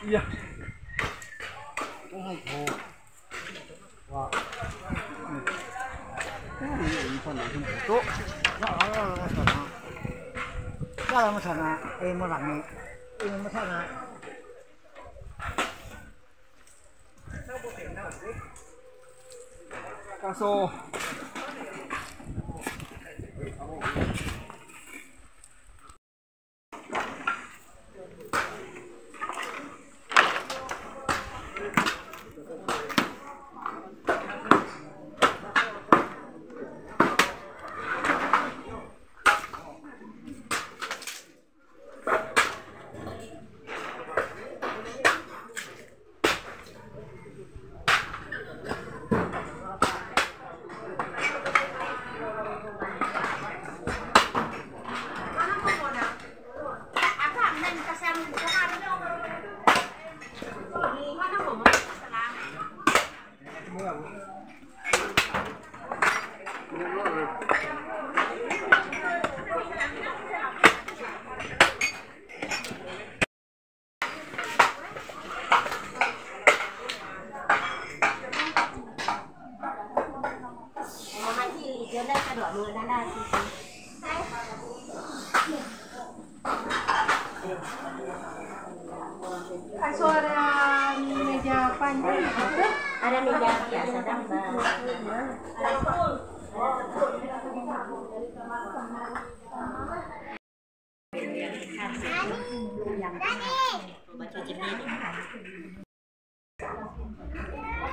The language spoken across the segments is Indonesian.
Iya. Wah. Tuh. Jalan sana, merangi. Ini sana. Kaso. Kaso ada meja panjang, ada meja biasa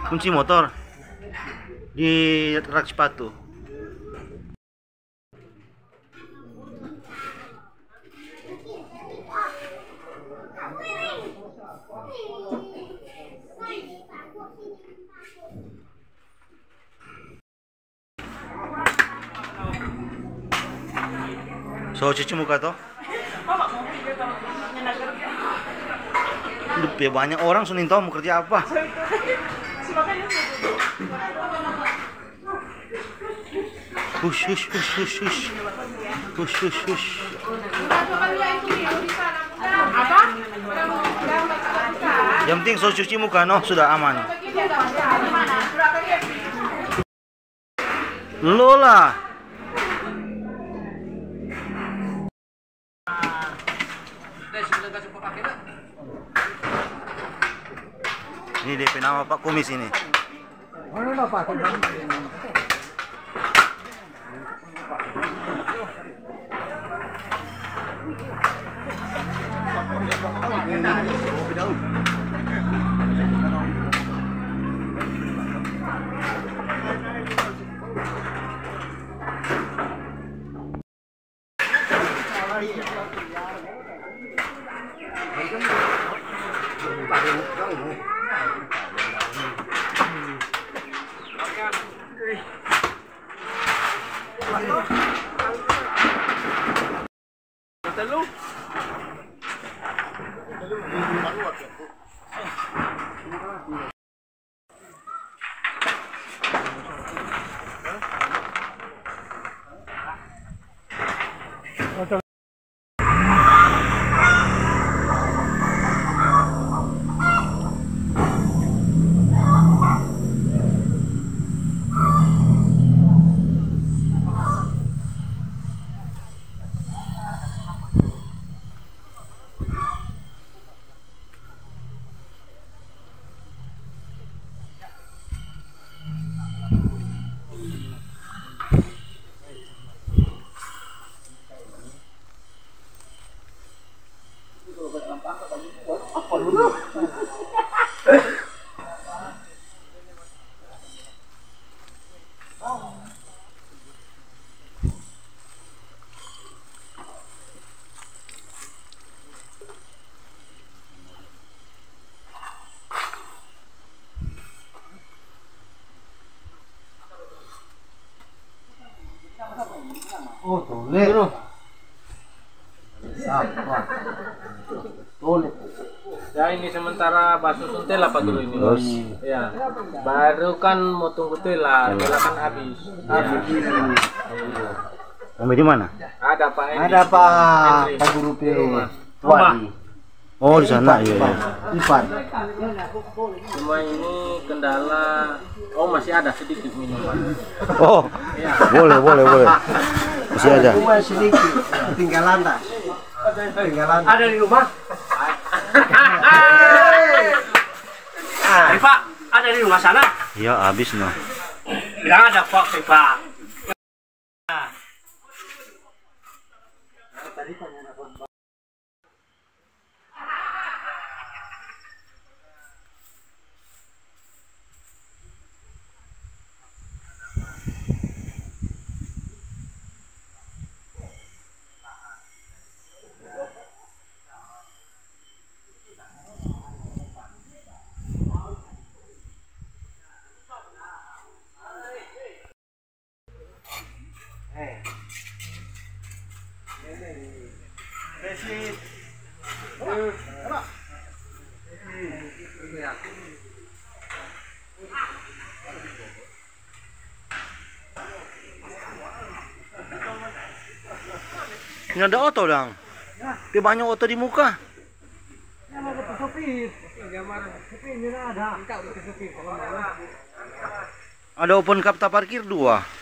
Kunci motor di rak sepatu. So cuci muka toh. Udah banyak orang sunin tahu mau kerja apa. Hush hush hush hush hush. Hush hush hush. Yang penting so cuci muka no sudah aman. Lola. Ini DP nama Pak Kumis ini. Mana Pak? Boleh. Apa? Boleh. Ya ini sementara bakso suntel apa dulu ini? Terus? Ya. Baru kan mau tunggu tela, tela kan habis. Sampai di mana? Ada Pak Henry. Ada Pak Henry. Pak Guru P. Rumah. Wadi. Oh, di sana ya. Ipan. Cuma ini kendala. Oh masih ada sedikit minuman. Oh. Ya. Boleh. Masih ada. Cuma sedikit. Tinggalan tak? Tinggalan. Ada di rumah? Pak, ada di rumah sana? Ya, habis no. Bilang ada Pak. Ini ada oto dong. Dia banyak oto di muka. Ada open kapta parkir 2.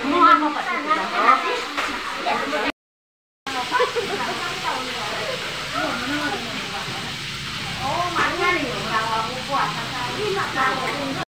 Mau apa Pak? Oh, mana nih orang puasa.